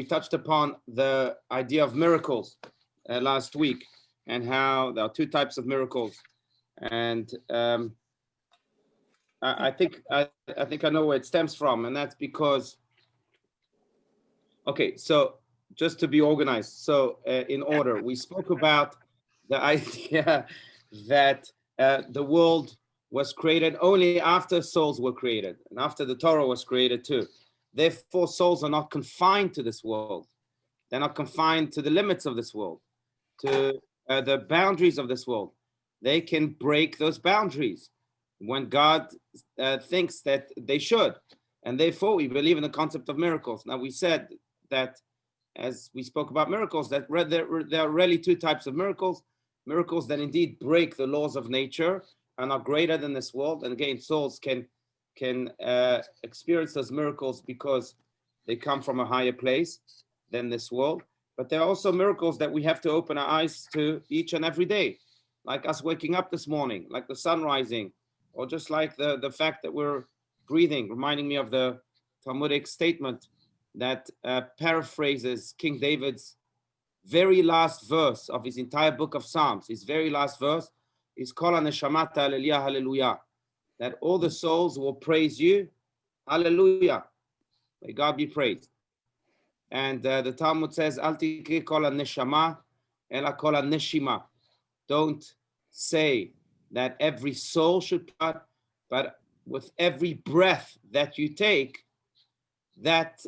touched upon the idea of miracles last week, and how there are two types of miracles. And I think I know where it stems from, and that's because, okay, so just to be organized, so in order, we spoke about the idea that the world was created only after souls were created, and after the Torah was created too. Therefore, souls are not confined to this world. They're not confined to the limits of this world, to the boundaries of this world. They can break those boundaries when God thinks that they should. And therefore, we believe in the concept of miracles. Now, we said that, as we spoke about miracles, that there are really two types of miracles. Miracles that indeed break the laws of nature and are greater than this world. And again, souls can experience those miracles because they come from a higher place than this world. But there are also miracles that we have to open our eyes to each and every day, like us waking up this morning, like the sun rising, or just like the fact that we're breathing, reminding me of the Talmudic statement that paraphrases King David's very last verse of his entire book of Psalms. His very last verse is Kol HaNeshamata Hallelujah, Hallelujah, that all the souls will praise you, Hallelujah. May God be praised. And the Talmud says, Al tikri kol ha-neshama, ela kol ha-neshima. Don't say that every soul should God, but with every breath that you take, that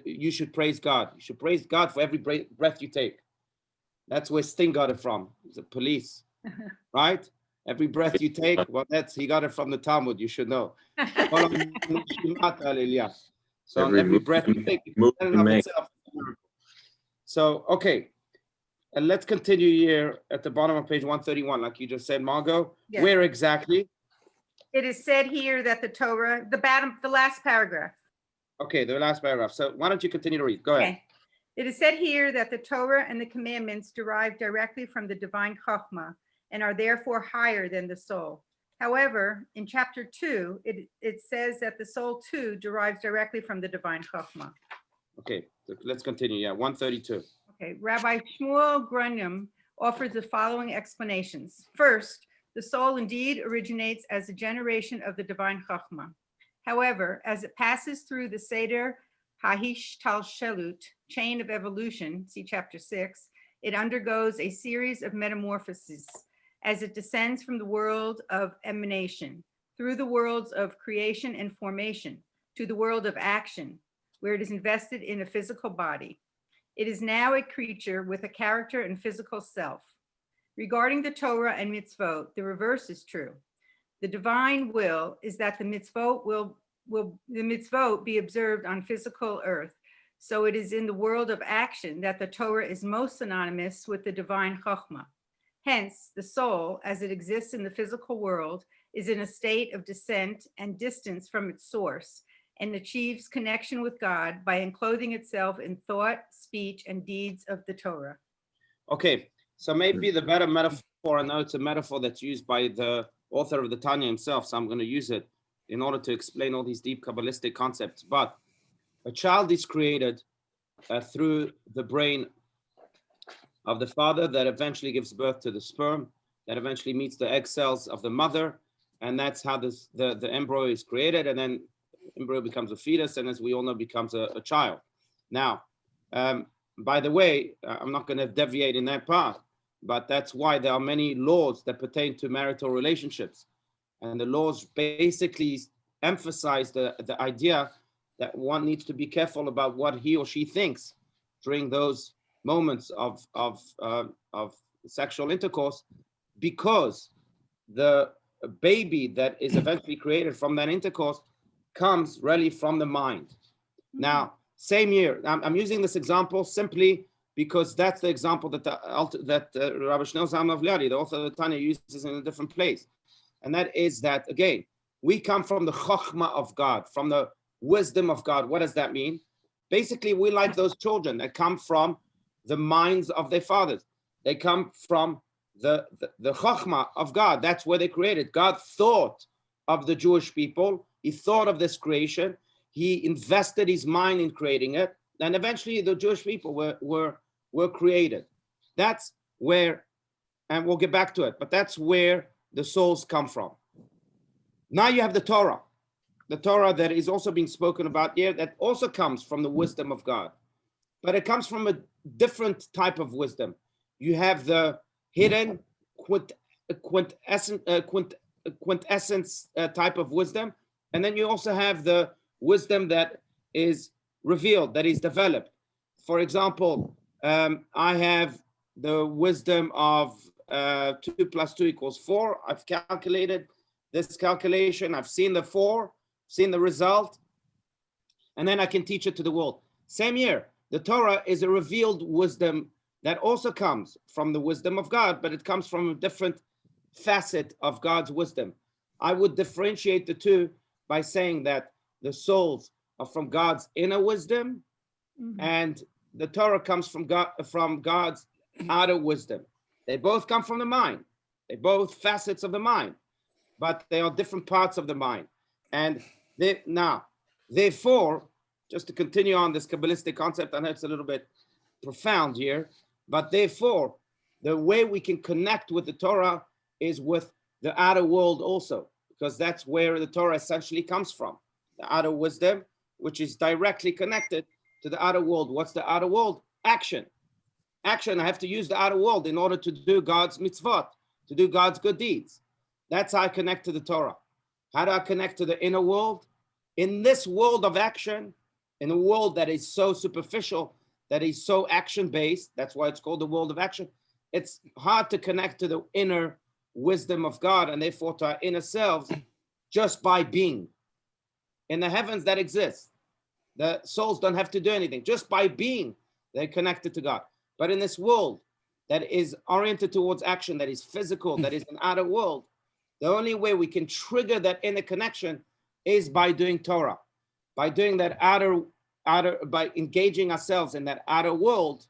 you should praise God. You should praise God for every breath you take. That's where Sting got it from. He's a police, right? Every breath you take, well, he got it from the Talmud. You should know. So on every breath you take, so okay, and let's continue here at the bottom of page 131, like you just said, Margot. Yes. Where exactly? It is said here that the Torah, the last paragraph. Okay, the last paragraph. So why don't you continue to read? Go ahead. Okay. It is said here that the Torah and the commandments derive directly from the divine Chokhmah and are therefore higher than the soul. However, in chapter 2, it says that the soul too derives directly from the divine Chokhmah. Okay, so let's continue. Yeah, 132. Okay, Rabbi Shmuel Grunyam offers the following explanations. First, the soul indeed originates as a generation of the divine Chokhmah. However, as it passes through the Seder HaHishtalshelut, chain of evolution, see chapter 6, it undergoes a series of metamorphoses as it descends from the world of emanation through the worlds of creation and formation to the world of action, where it is invested in a physical body. It is now a creature with a character and physical self. Regarding the Torah and mitzvot, the reverse is true. The divine will is that the mitzvot be observed on physical earth. So it is in the world of action that the Torah is most synonymous with the divine Chokhmah. Hence, the soul, as it exists in the physical world, is in a state of descent and distance from its source, and achieves connection with God by enclothing itself in thought, speech, and deeds of the Torah. Okay, so maybe the better metaphor, I know it's a metaphor that's used by the author of the Tanya himself, so I'm going to use it in order to explain all these deep Kabbalistic concepts. But a child is created through the brain of the father that eventually gives birth to the sperm, that eventually meets the egg cells of the mother, and that's how the embryo is created, and then embryo becomes a fetus, and as we all know, becomes a child. Now, by the way, I'm not going to deviate in that path, but that's why there are many laws that pertain to marital relationships. And the laws basically emphasize the idea that one needs to be careful about what he or she thinks during those moments of sexual intercourse, because the baby that is eventually created from that intercourse comes really from the mind. Now, same year, I'm using this example simply because that's the example that Rabbi Shneur Zalman of Liadi, the author of the Tanya, uses in a different place. And that is that, again, we come from the chokhmah of God, from the wisdom of God. What does that mean? Basically, we like those children that come from the minds of their fathers. They come from the chokhmah of God. That's where they created. God thought of the Jewish people. He thought of this creation. He invested his mind in creating it. and eventually the Jewish people were created. That's where, and we'll get back to it, but that's where the souls come from. Now you have the Torah that is also being spoken about here, that also comes from the wisdom of God, but it comes from a different type of wisdom. You have the hidden quintessence type of wisdom, and then you also have the wisdom that is revealed, that is developed. For example, I have the wisdom of 2 + 2 = 4. I've calculated this calculation. I've seen the 4, seen the result, and then I can teach it to the world. Same here, the Torah is a revealed wisdom that also comes from the wisdom of God, but it comes from a different facet of God's wisdom. I would differentiate the two by saying that the souls are from God's inner wisdom, and the Torah comes from God's outer wisdom. They both come from the mind. They're both facets of the mind, but they are different parts of the mind. And therefore, just to continue on this Kabbalistic concept, I know it's a little bit profound here, but therefore, the way we can connect with the Torah is with the outer world also, because that's where the Torah essentially comes from, the outer wisdom, which is directly connected to the outer world. What's the outer world? Action. Action. I have to use the outer world in order to do God's mitzvot, to do God's good deeds. That's how I connect to the Torah. How do I connect to the inner world? In this world of action, in a world that is so superficial, that is so action-based, that's why it's called the world of action, it's hard to connect to the inner wisdom of God, and therefore to our inner selves, just by being. In the heavens that exists, the souls don't have to do anything. Just by being, they're connected to God. But in this world that is oriented towards action, that is physical, that is an outer world, the only way we can trigger that inner connection is by doing Torah, by doing that outer, by engaging ourselves in that outer world.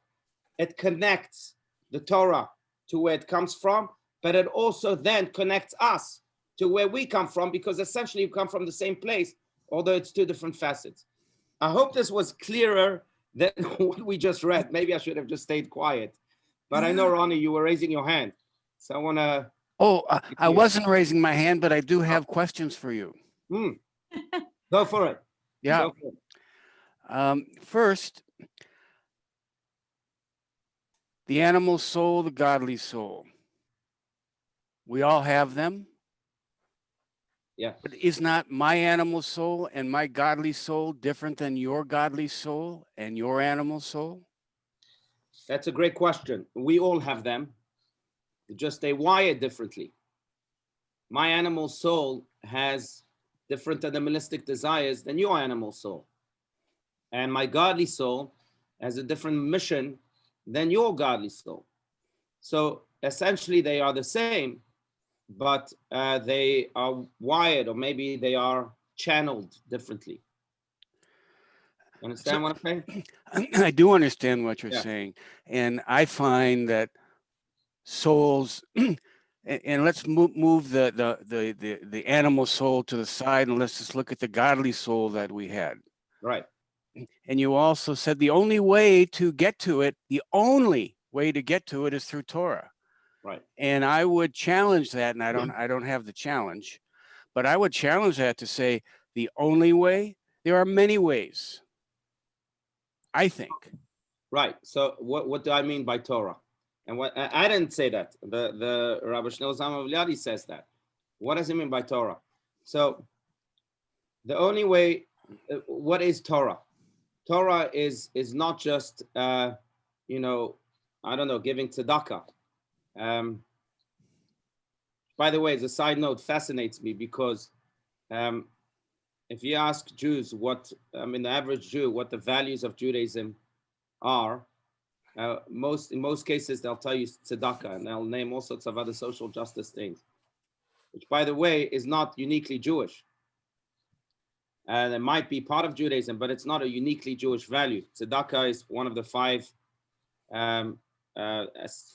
It connects the Torah to where it comes from, but it also then connects us to where we come from, because essentially we come from the same place, although it's two different facets. I hope this was clearer than what we just read. Maybe I should have just stayed quiet, but I know, Ronnie, you were raising your hand, so I want to. I wasn't raising my hand, but I do have questions for you. Go for it. Yeah. Go for it. First, the animal soul, the godly soul. We all have them. Yeah. But is not my animal soul and my godly soul different than your godly soul and your animal soul? That's a great question. We all have them, just they wire differently. My animal soul has different animalistic desires than your animal soul. And my godly soul has a different mission than your godly soul. So essentially they are the same, but they are wired, or maybe they are channeled differently. Understand what I'm saying? I do understand what you're saying. And I find that souls, and let's move the animal soul to the side, and let's just look at the godly soul that we had. Right. And you also said the only way to get to it is through Torah. Right. And I would challenge that, and I don't have the challenge, but I would challenge that to say the only way. There are many ways, I think. Right. So what do I mean by Torah? And what I didn't say that. The Rabbi Shneur Zalman V'Liadi says that. What does it mean by Torah? So the only way. What is Torah? Torah is not just giving tzedakah. By the way, as a side note, fascinates me because if you ask Jews the average Jew, what the values of Judaism are, in most cases they'll tell you tzedakah, and they'll name all sorts of other social justice things, which, by the way, is not uniquely Jewish. And it might be part of Judaism, but it's not a uniquely Jewish value. Tzedakah is one of the 5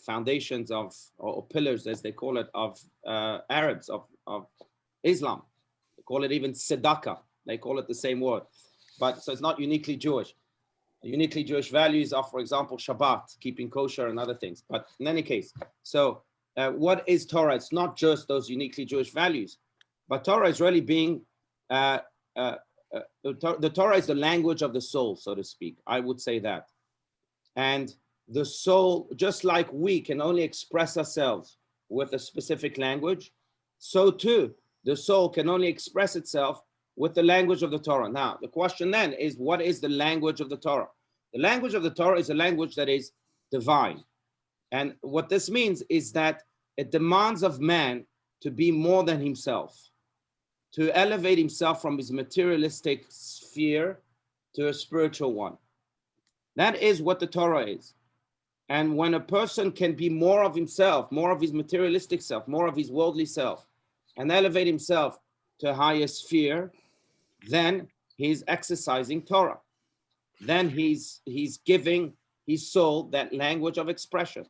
foundations or pillars, as they call it, of Arabs, of Islam. They call it even tzedakah. They call it the same word. But so it's not uniquely Jewish. Uniquely Jewish values are, for example, Shabbat, keeping kosher and other things. But in any case, so what is Torah? It's not just those uniquely Jewish values, but Torah is really being, the Torah is the language of the soul, so to speak. I would say that. And the soul, just like we can only express ourselves with a specific language, so too, the soul can only express itself with the language of the Torah. Now, the question then is, what is the language of the Torah? The language of the Torah is a language that is divine. And what this means is that it demands of man to be more than himself, to elevate himself from his materialistic sphere to a spiritual one. That is what the Torah is. And when a person can be more of himself, more of his materialistic self, more of his worldly self, and elevate himself to a higher sphere, then he's exercising Torah. Then he's giving his soul that language of expression.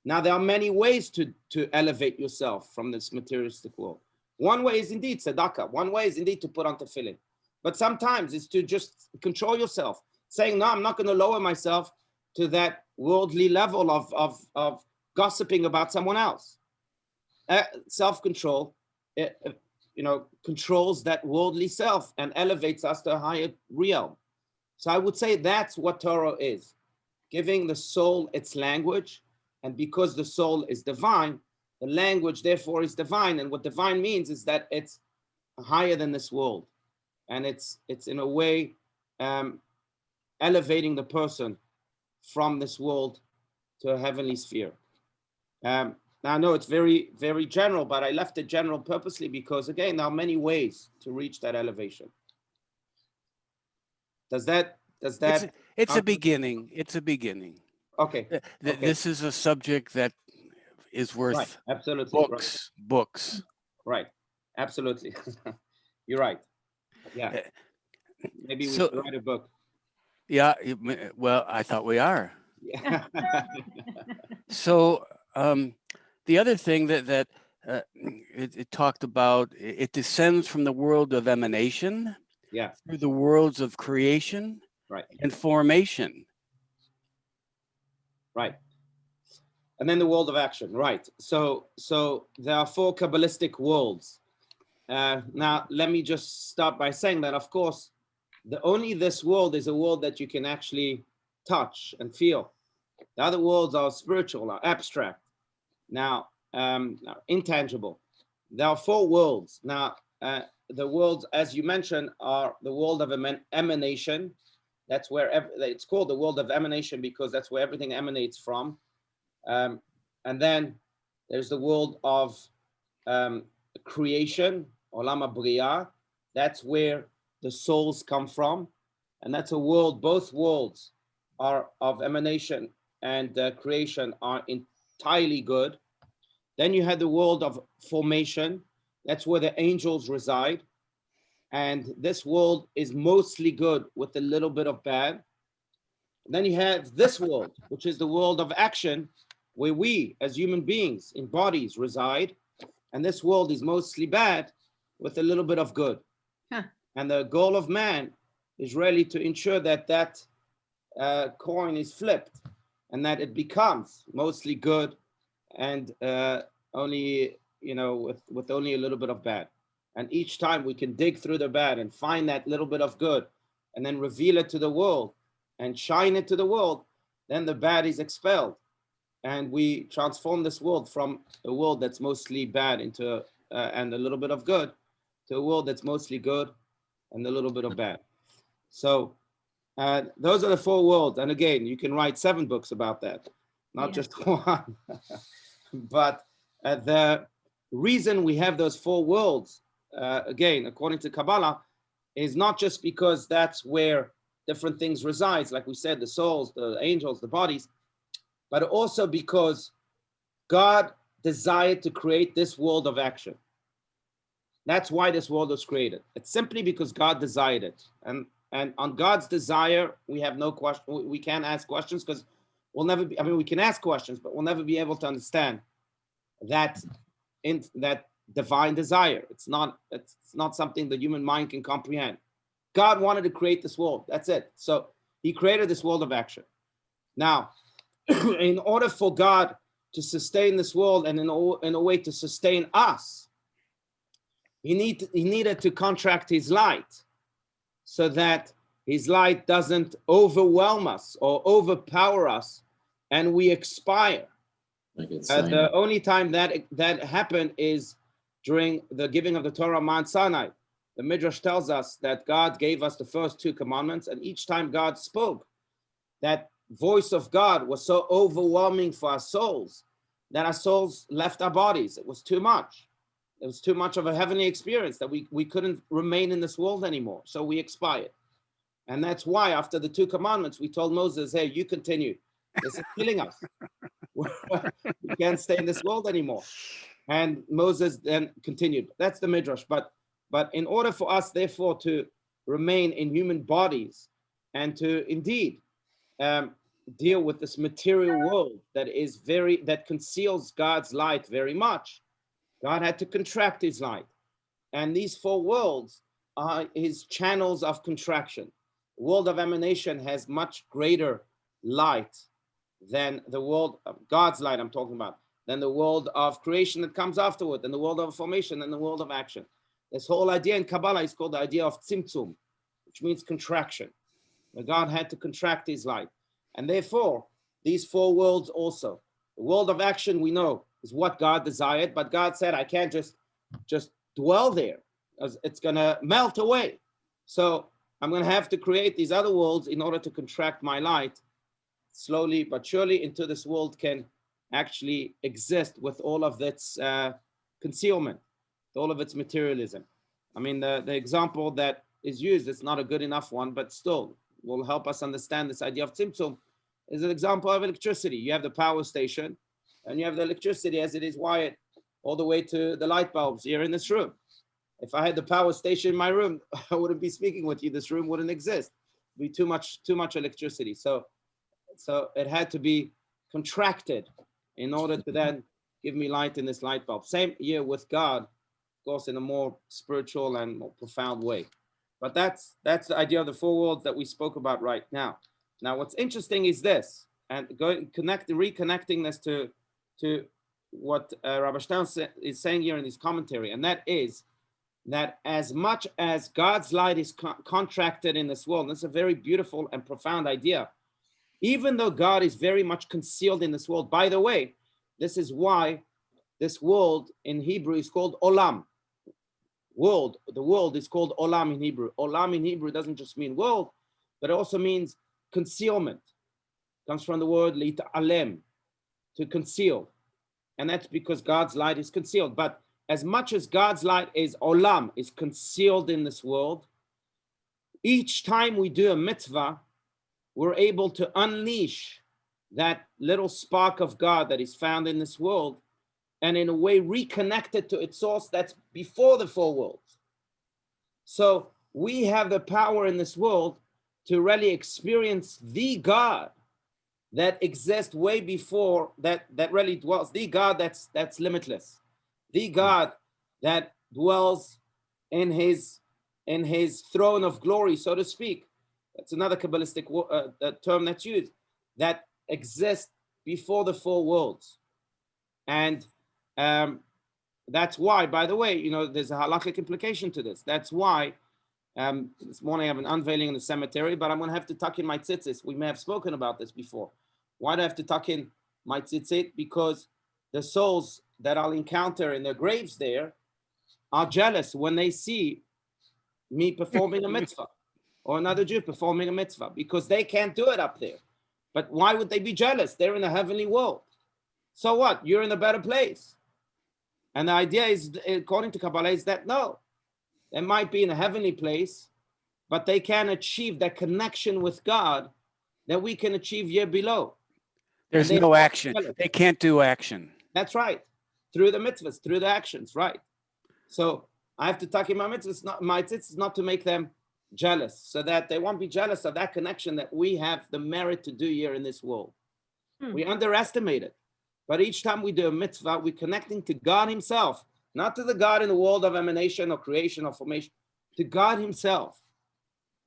Now, there are many ways to elevate yourself from this materialistic world. One way is indeed tzedakah. One way is indeed to put on tefillin. But sometimes it's to just control yourself, saying, no, I'm not going to lower myself to that worldly level of gossiping about someone else. Self-control, controls that worldly self and elevates us to a higher realm. So I would say that's what Torah is, giving the soul its language. And because the soul is divine, the language therefore is divine. And what divine means is that it's higher than this world. And it's in a way elevating the person from this world to a heavenly sphere. Now, I know it's very, very general, but I left it general purposely because, again, there are many ways to reach that elevation. Does that? It's a beginning. It's a beginning. Okay. This is a subject that is worth right. Absolutely. Books. Right. Absolutely. You're right. Yeah. Maybe we should write a book. Yeah. Well, I thought we are. Yeah. So the other thing that it talked about, it descends from the world of emanation, through the worlds of creation, and formation. Right. And then the world of action. Right. So there are 4 Kabbalistic worlds. Now, let me just start by saying that, of course, only this world is a world that you can actually touch and feel. The other worlds are spiritual, are abstract, now intangible. There are 4 worlds. Now, the worlds, as you mentioned, are the world of emanation. That's where it's called the world of emanation because that's where everything emanates from. And then there's the world of creation, Olam HaBriah. That's where the souls come from. And that's a world, both worlds are of emanation and creation are entirely good. Then you have the world of formation. That's where the angels reside. And this world is mostly good with a little bit of bad. And then you have this world, which is the world of action, where we as human beings in bodies reside. And this world is mostly bad with a little bit of good. Huh. And the goal of man is really to ensure that that coin is flipped and that it becomes mostly good and only, with only a little bit of bad. And each time we can dig through the bad and find that little bit of good and then reveal it to the world and shine it to the world, then the bad is expelled. And we transform this world from a world that's mostly bad into and a little bit of good to a world that's mostly good and a little bit of bad. So those are the 4 worlds. And again, you can write 7 books about that, not just 1. But the reason we have those 4 worlds, again, according to Kabbalah, is not just because that's where different things reside, like we said, the souls, the angels, the bodies, but also because God desired to create this world of action. That's why this world was created. It's simply because God desired it. And on God's desire, we have no question. We can't ask questions because we'll never be, we can ask questions, but we'll never be able to understand that divine desire. It's not something the human mind can comprehend. God wanted to create this world. That's it. So He created this world of action. Now, in order for God to sustain this world and in a way to sustain us, he needed to contract his light so that his light doesn't overwhelm us or overpower us and we expire. The only time that happened is during the giving of the Torah on Mount Sinai. The Midrash tells us that God gave us the first 2 commandments, and each time God spoke, that voice of God was so overwhelming for our souls that our souls left our bodies. It was too much. It was too much of a heavenly experience that we couldn't remain in this world anymore. So we expired. And that's why after the 2 commandments, we told Moses, hey, you continue. This is killing us. We can't stay in this world anymore. And Moses then continued. That's the Midrash. But in order for us, therefore, to remain in human bodies and to indeed deal with this material world that conceals God's light very much, God had to contract his light. And these 4 worlds are his channels of contraction. The world of emanation has much greater light than the world of God's light, I'm talking about, than the world of creation that comes afterward, than the world of formation, and the world of action. This whole idea in Kabbalah is called the idea of tzimtzum, which means contraction. Where God had to contract his light. And therefore, these 4 worlds also. The world of action, we know, is what God desired, but God said, I can't just dwell there. It's going to melt away. So I'm going to have to create these other worlds in order to contract my light slowly but surely until this world can actually exist with all of its concealment, all of its materialism. I mean, the example that is used, it's not a good enough one, but still will help us understand this idea of tzimtzum, is an example of electricity. You have the power station and you have the electricity as it is wired all the way to the light bulbs here in this room. If I had the power station in my room, I wouldn't be speaking with you. This room wouldn't exist. It'd be too much electricity. So it had to be contracted in order to then give me light in this light bulb. Same here with God, of course, in a more spiritual and more profound way. But that's the idea of the 4 worlds that we spoke about right now. Now, what's interesting is this, and reconnecting this to what Rabbi Stern is saying here in his commentary, and that is that as much as God's light is contracted in this world, and it's a very beautiful and profound idea, even though God is very much concealed in this world. By the way, this is why this world in Hebrew is called Olam. The world is called Olam in Hebrew. Olam in Hebrew doesn't just mean world, but it also means concealment. It comes from the word lit'alem, to conceal. And that's because God's light is concealed. But as much as God's light is Olam, is concealed in this world, each time we do a mitzvah, we're able to unleash that little spark of God that is found in this world and in a way reconnect it to its source that's before the 4 worlds. So we have the power in this world to really experience the God that exists way before that really dwells, the God that's limitless, the God that dwells in his throne of glory, so to speak. That's another Kabbalistic term that's used, that exists before the 4 worlds. And that's why, by the way, there's a halakhic implication to this. That's why this morning I have an unveiling in the cemetery, but I'm going to have to tuck in my tzitzit. We may have spoken about this before. Why do I have to tuck in my tzitzit? Because the souls that I'll encounter in their graves there are jealous when they see me performing a mitzvah or another Jew performing a mitzvah, because they can't do it up there. But why would they be jealous? They're in the heavenly world. So what? You're in a better place. And the idea is, according to Kabbalah, is that no, they might be in a heavenly place, but they can achieve that connection with God that we can achieve here below. There's no action. They can't do action. That's right. Through the mitzvahs, through the actions, right? So I have to tuck in my mitzvahs, not to make them jealous, so that they won't be jealous of that connection that we have the merit to do here in this world. We underestimate it. But each time we do a mitzvah, we're connecting to God himself, not to the God in the world of emanation or creation or formation, to God himself.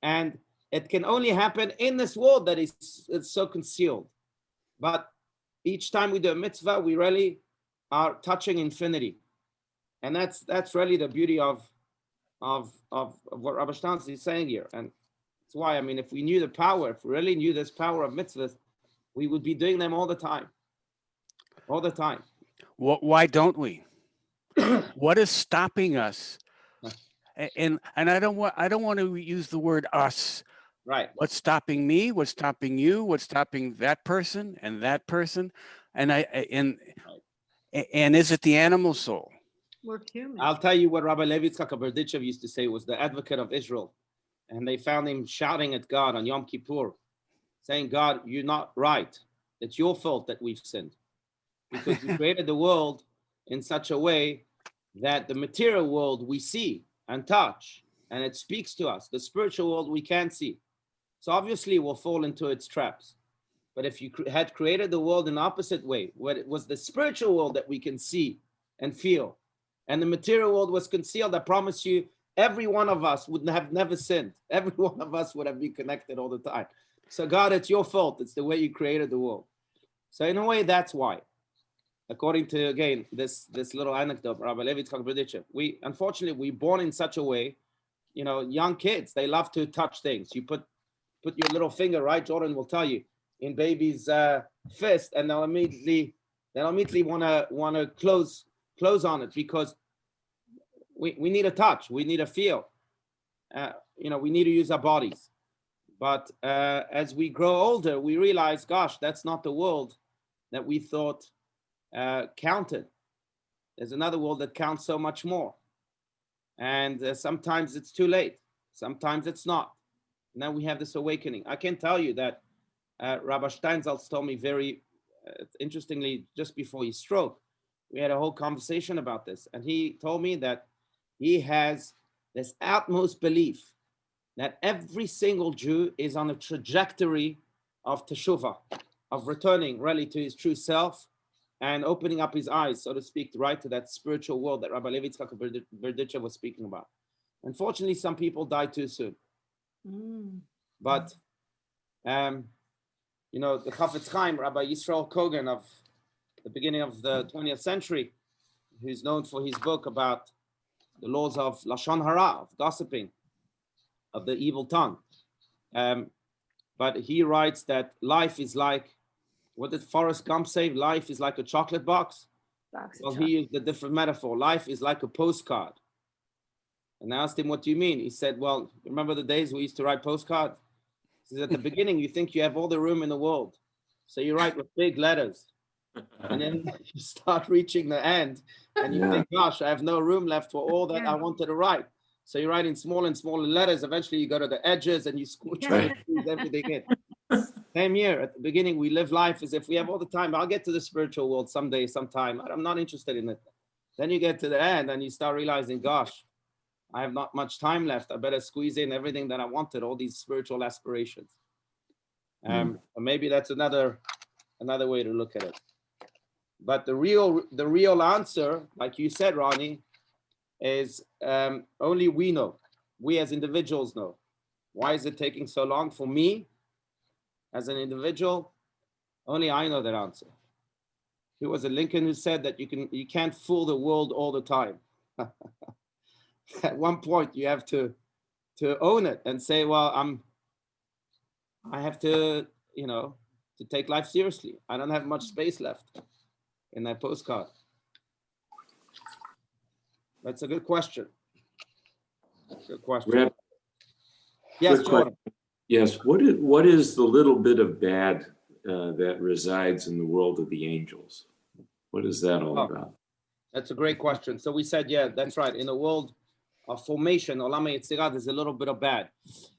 And it can only happen in this world that is it's so concealed. But each time we do a mitzvah, we really are touching infinity. And that's really the beauty of what Rabbi Stans is saying here. And that's why, I mean, if we knew the power, if we really knew this power of mitzvahs, we would be doing them all the time. All the time. Why don't we? What is stopping us? And I don't want to use the word us. Right. What's stopping me? What's stopping you? What's stopping that person and that person? And is it the animal soul? We're human. I'll tell you what Rabbi Levi Yitzchak Berditchev used to say, was the advocate of Israel. And they found him shouting at God on Yom Kippur, saying, God, you're not right. It's your fault that we've sinned. Because you created the world in such a way that the material world we see and touch, and it speaks to us. The spiritual world we can't see. So obviously we'll fall into its traps. But if you had created the world in the opposite way, where it was the spiritual world that we can see and feel, and the material world was concealed, I promise you, every one of us would have never sinned. Every one of us would have been connected all the time. So God, it's your fault. It's the way you created the world. So in a way, that's why. According to, again, this little anecdote, Rabbi Levi Yitzchak Berditchev, unfortunately, we're born in such a way, young kids, they love to touch things. You put your little finger, right? Jordan will tell you, in baby's fist, and they'll immediately want to close on it, because we need a touch, we need a feel. We need to use our bodies. But as we grow older, we realize, gosh, that's not the world that we thought counted. There's another world that counts so much more. And sometimes it's too late. Sometimes it's not. Now we have this awakening. I can tell you that Rabbi Steinsaltz told me very interestingly, just before his stroke, we had a whole conversation about this. And he told me that he has this utmost belief that every single Jew is on a trajectory of teshuvah, of returning really to his true self and opening up his eyes, so to speak, right to that spiritual world that Rabbi Levi Yitzchak Berditchev was speaking about. Unfortunately, some people die too soon. But, the Chafetz Chaim, Rabbi Yisrael Kogan of the beginning of the 20th century, who's known for his book about the laws of Lashon Hara, of gossiping, of the evil tongue. But he writes that life is like, what did Forrest Gump say? Life is like a chocolate box. Well, he used a different metaphor. Life is like a postcard. And I asked him, what do you mean? He said, well, remember the days we used to write postcards? He said, at the beginning, you think you have all the room in the world. So you write with big letters. And then you start reaching the end and you think, gosh, I have no room left for all that I wanted to write. So you write in smaller and smaller letters. Eventually you go to the edges and you try to squeeze everything in. Same here. At the beginning, we live life as if we have all the time. I'll get to the spiritual world someday, sometime. I'm not interested in it. Then you get to the end and you start realizing, gosh, I have not much time left. I better squeeze in everything that I wanted, all these spiritual aspirations. Or maybe that's another way to look at it. But the real answer, like you said, Ronnie, is only we know. We as individuals know. Why is it taking so long for me as an individual? Only I know that answer. It was a Lincoln who said that you can't fool the world all the time. At one point, you have to own it and say, well, I have to take life seriously. I don't have much space left in that postcard. That's a good question. Good question. Yes, Jordan. Yes. What is the little bit of bad that resides in the world of the angels? What is that all about? That's a great question. So we said, yeah, that's right. In the world of formation, Olam HaYetzirah, there's a little bit of bad.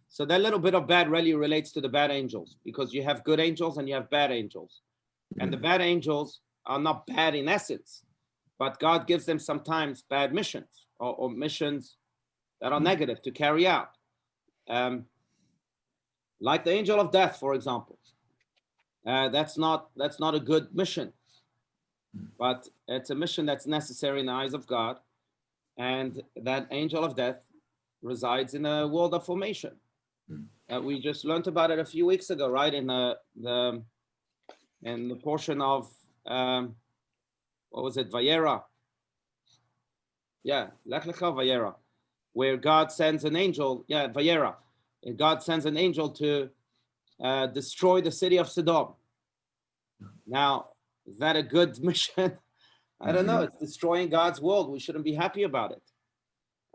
So that little bit of bad really relates to the bad angels, because you have good angels and you have bad angels. And the bad angels are not bad in essence, but God gives them sometimes bad missions or missions that are negative to carry out. Like the angel of death, for example. That's not a good mission, but it's a mission that's necessary in the eyes of God. And that angel of death resides in a world of formation. We just learned about it a few weeks ago, right? In the portion of what was it, Vayera? Yeah, Lech Lecha Vayera, where God sends an angel. Yeah, Vayera. God sends an angel to destroy the city of Sodom. Now, is that a good mission? I don't know. It's destroying God's world. We shouldn't be happy about it.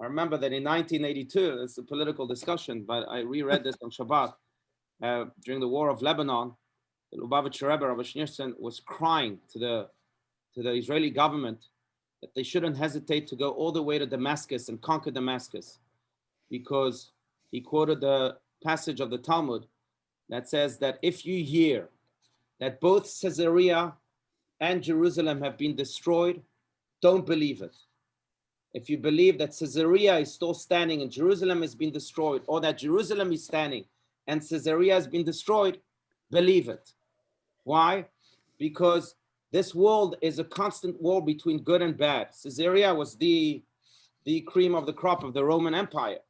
I remember that in 1982, it's a political discussion, but I reread this on Shabbat during the War of Lebanon. The Lubavitcher Rebbe, Rabbi Schneerson, was crying to the Israeli government that they shouldn't hesitate to go all the way to Damascus and conquer Damascus, because he quoted the passage of the Talmud that says that if you hear that both Caesarea and Jerusalem have been destroyed, don't believe it. If you believe that Caesarea is still standing and Jerusalem has been destroyed, or that Jerusalem is standing and Caesarea has been destroyed, believe it. Why? Because this world is a constant war between good and bad. Caesarea was the cream of the crop of the Roman Empire.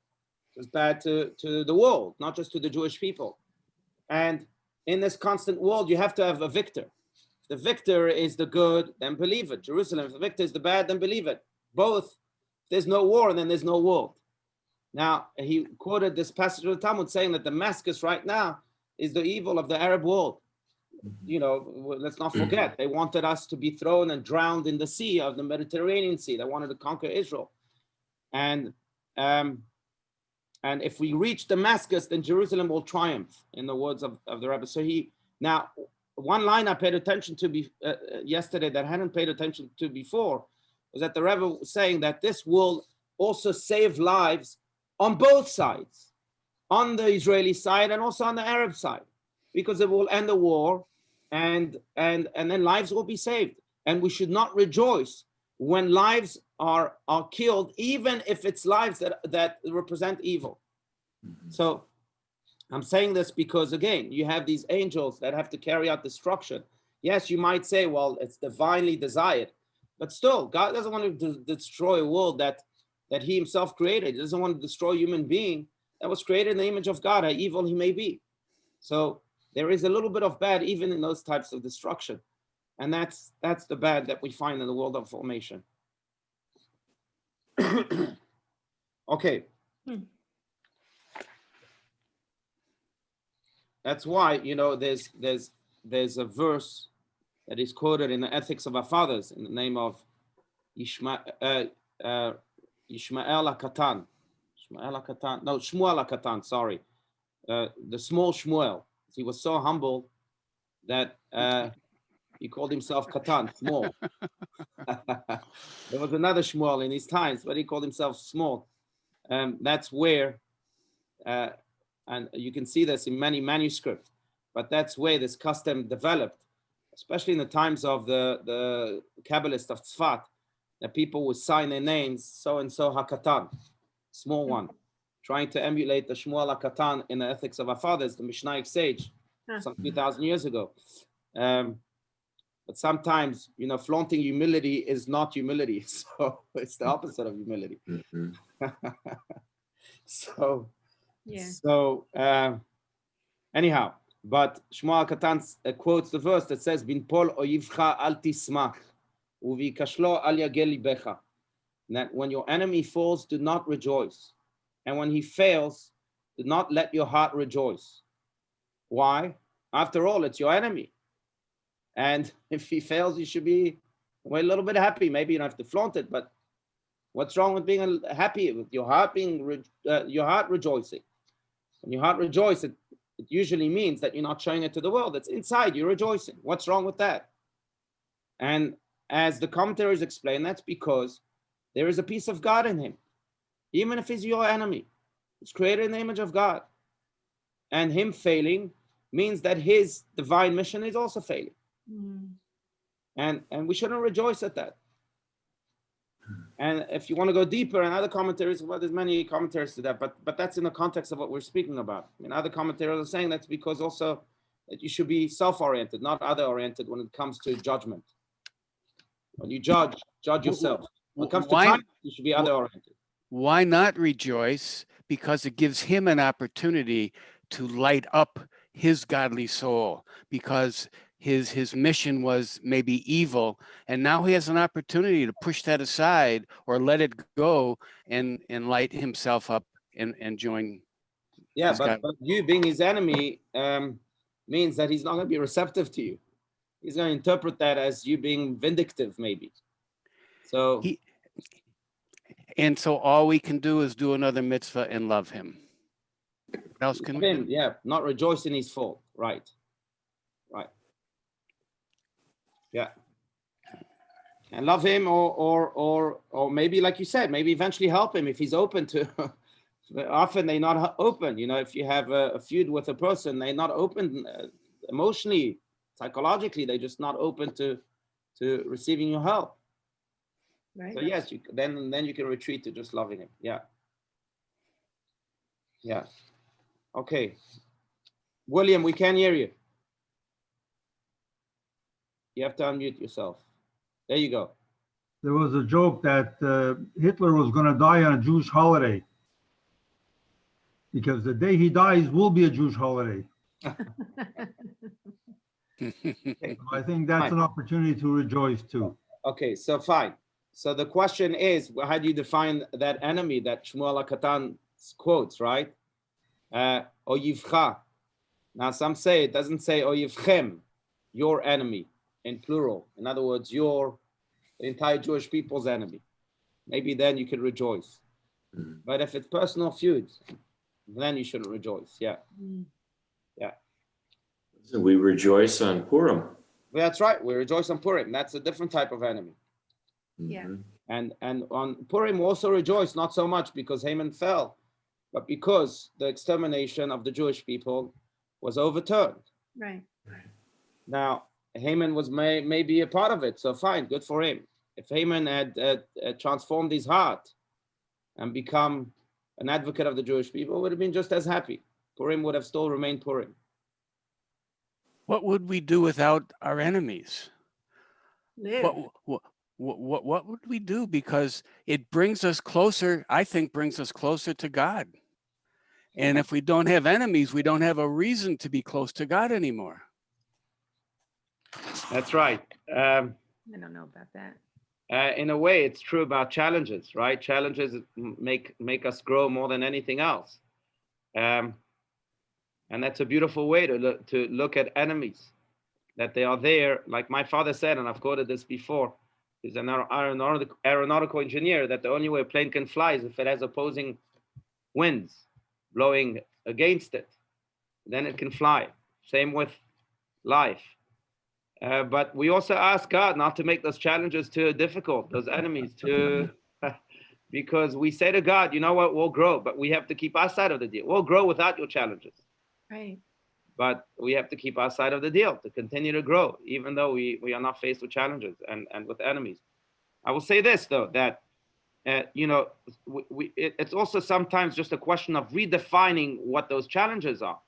It was bad to the world, not just to the Jewish people. And in this constant world, you have to have a victor. If the victor is the good, then believe it. Jerusalem, if the victor is the bad, then believe it. Both. There's no war, then there's no world. Now, he quoted this passage of the Talmud saying that Damascus right now is the evil of the Arab world. You know, let's not forget, they wanted us to be thrown and drowned in the sea of the Mediterranean Sea. They wanted to conquer Israel. And if we reach Damascus, then Jerusalem will triumph, in the words of the Rebbe. So now, one line I paid attention to yesterday that I hadn't paid attention to before was that the Rebbe was saying that this will also save lives on both sides, on the Israeli side and also on the Arab side, because it will end the war and then lives will be saved. And we should not rejoice when lives are killed, even if it's lives that represent evil. So I'm saying this because, again, you have these angels that have to carry out destruction. Yes, you might say, well, it's divinely desired. But still, God doesn't want to destroy a world that he himself created. He doesn't want to destroy a human being that was created in the image of God, how evil he may be. So there is a little bit of bad even in those types of destruction. And that's the bad that we find in the world of formation. Okay. That's why, there's a verse that is quoted in the Ethics of Our Fathers in the name of Shmuel HaKatan. Shmuel HaKatan, sorry. The small Shmuel. He was so humble that he called himself Katan, small. There was another Shmuel in his times, but he called himself small. That's where, and you can see this in many manuscripts, but that's where this custom developed, especially in the times of the Kabbalists of Tzfat, that people would sign their names, so-and-so HaKatan, small one, trying to emulate the Shmuel HaKatan in the Ethics of Our Fathers, the Mishnaic sage, some 2,000 years ago. But sometimes, flaunting humility is not humility. So it's the opposite of humility. Anyhow, but Shmuel HaKatan quotes the verse that says, Bin pol oyivcha al tismach, uvi kashlo al yagel libecha. That when your enemy falls, do not rejoice. And when he fails, do not let your heart rejoice. Why? After all, it's your enemy. And if he fails, you should be a little bit happy. Maybe you don't have to flaunt it, but what's wrong with being happy, with your heart your heart rejoicing? When your heart rejoices, it usually means that you're not showing it to the world. It's inside, you're rejoicing. What's wrong with that? And as the commentaries explain, that's because there is a piece of God in him. Even if he's your enemy, it's created in the image of God. And him failing means that his divine mission is also failing. And we shouldn't rejoice at that. And if you want to go deeper, and other commentaries, well, there's many commentaries to that, but that's in the context of what we're speaking about. I mean, other commentators are saying that's because also that you should be self-oriented, not other-oriented when it comes to judgment. When you judge yourself. When it comes to time, you should be other-oriented. Why not rejoice? Because it gives him an opportunity to light up his godly soul, because his mission was maybe evil, and now he has an opportunity to push that aside or let it go and light himself up and join. Yeah, his but you being his enemy means that he's not going to be receptive to you. He's going to interpret that as you being vindictive, maybe. So and so all we can do is do another mitzvah and love him. What else can we do? Yeah, not rejoice in his fault. Right. Yeah. And love him, or maybe, like you said, maybe eventually help him if he's open to. Often they're not open. You know, if you have a feud with a person, they're not open emotionally, psychologically. They're just not open to receiving your help. Right. So yes, then you can retreat to just loving him. Yeah. Okay. William, we can't hear you. You have to unmute yourself. There you go. There was a joke that Hitler was going to die on a Jewish holiday because the day he dies will be a Jewish holiday. I think that's an opportunity to rejoice too. Okay, so fine. So the question is, how do you define that enemy that Shmuel HaKatan quotes, right? Oyivcha. Now some say it doesn't say Oyivchem, your enemy, in plural. In other words, the entire Jewish people's enemy. Maybe then you can rejoice. But if it's personal feuds, then you shouldn't rejoice. Yeah. So we rejoice on Purim. That's right. We rejoice on Purim. That's a different type of enemy. Yeah. And on Purim we also rejoice, not so much because Haman fell, but because the extermination of the Jewish people was overturned. Right. Now, Haman was maybe a part of it, so fine, good for him. If Haman had transformed his heart and become an advocate of the Jewish people, would have been just as happy. Purim would have still remained Purim. What would we do without our enemies? Live. What would we do? Because it brings us closer, I think brings us closer to God. And if we don't have enemies, we don't have a reason to be close to God anymore. That's right. I don't know about that. In a way, it's true about challenges, right? Challenges make us grow more than anything else. And that's a beautiful way to look at enemies, that they are there. Like my father said, and I've quoted this before, he's an aeronautical engineer, that the only way a plane can fly is if it has opposing winds blowing against it. Then it can fly. Same with life. But we also ask God not to make those challenges too difficult, those enemies too, because we say to God, you know what, we'll grow, but we have to keep our side of the deal. We'll grow without your challenges. Right. But we have to keep our side of the deal to continue to grow, even though we are not faced with challenges and with enemies. I will say this, though, that, it's also sometimes just a question of redefining what those challenges are.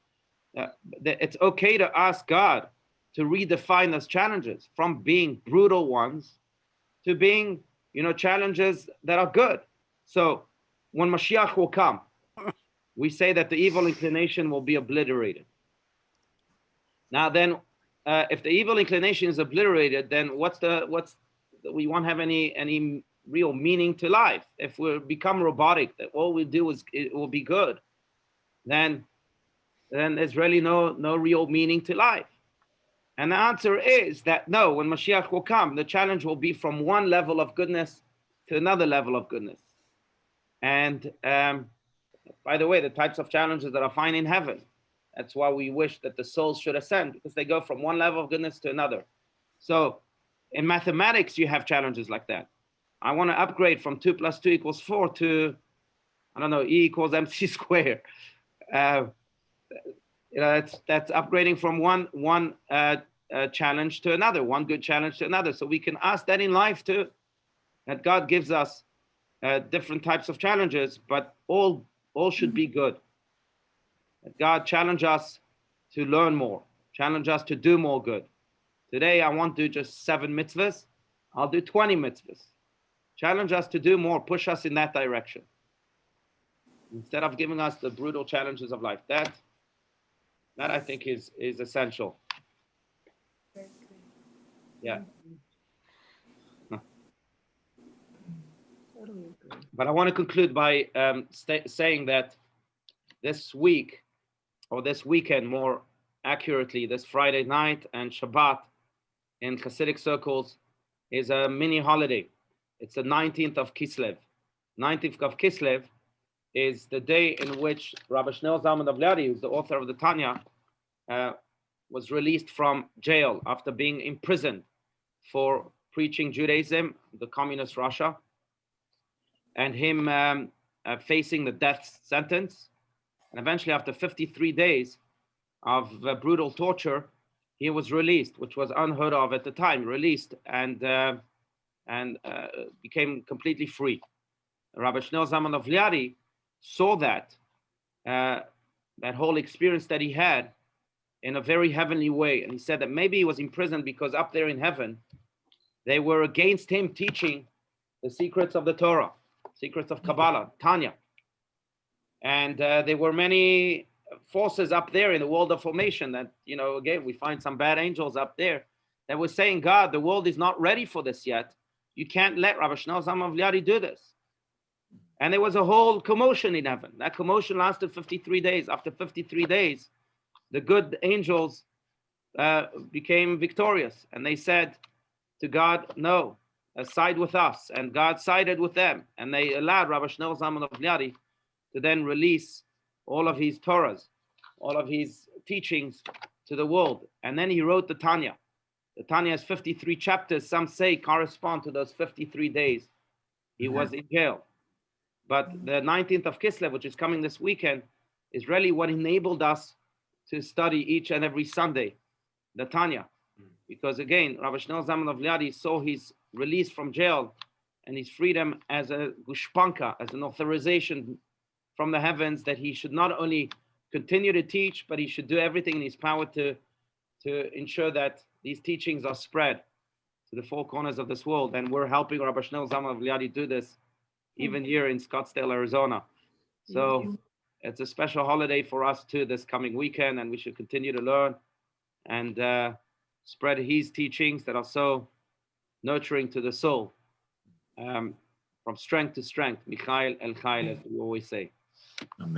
It's okay to ask God to redefine those challenges from being brutal ones to being, challenges that are good. So when Mashiach will come, we say that the evil inclination will be obliterated. Now then, if the evil inclination is obliterated, then we won't have any real meaning to life. If we become robotic, that all we do is it will be good, then there's really no real meaning to life. And the answer is that no, when Mashiach will come, the challenge will be from one level of goodness to another level of goodness. And by the way, the types of challenges that are found in heaven, that's why we wish that the souls should ascend, because they go from one level of goodness to another. So in mathematics, you have challenges like that. I want to upgrade from 2 + 2 = 4 to, I don't know, E = mc squared. That's upgrading from one challenge to another, one good challenge to another. So we can ask that in life too, that God gives us different types of challenges, but all should be good. That God challenge us to learn more, challenge us to do more good. Today I won't do just 7 mitzvahs, I'll do 20 mitzvahs. Challenge us to do more, push us in that direction, instead of giving us the brutal challenges of life. That I think is essential. Yeah. But I want to conclude by saying that this week, or this weekend more accurately, this Friday night and Shabbat in Hasidic circles is a mini holiday. It's the 19th of Kislev. 19th of Kislev is the day in which Rabbi Shneur Zalman of Liadi, who's the author of the Tanya, was released from jail after being imprisoned for preaching Judaism, the communist Russia, and him facing the death sentence. And eventually, after 53 days of brutal torture, he was released, which was unheard of at the time, released and became completely free. Rabbi Shneur Zalman of Liadi saw that whole experience that he had in a very heavenly way. And he said that maybe he was imprisoned because up there in heaven, they were against him teaching the secrets of the Torah, secrets of Kabbalah, Tanya. And there were many forces up there in the world of formation that, again, we find some bad angels up there that were saying, God, the world is not ready for this yet. You can't let Rabbi Shneur Zalman of Liadi do this. And there was a whole commotion in heaven. That commotion lasted 53 days. After 53 days, the good angels became victorious. And they said to God, no, side with us. And God sided with them. And they allowed Rabbi Shneur Zalman of Liadi to then release all of his Torahs, all of his teachings to the world. And then he wrote the Tanya. The Tanya has 53 chapters. Some say correspond to those 53 days he was in jail. But the 19th of Kislev, which is coming this weekend, is really what enabled us to study each and every Sunday the Tanya. Because again, Rabbi Shneur Zalman of Liadi saw his release from jail and his freedom as a gushpanka, as an authorization from the heavens that he should not only continue to teach, but he should do everything in his power to ensure that these teachings are spread to the four corners of this world. And we're helping Rabbi Shneur Zalman of Liadi do this even here in Scottsdale, Arizona. So it's a special holiday for us too this coming weekend, and we should continue to learn and spread his teachings that are so nurturing to the soul, from strength to strength, Michael El Chael, as we always say.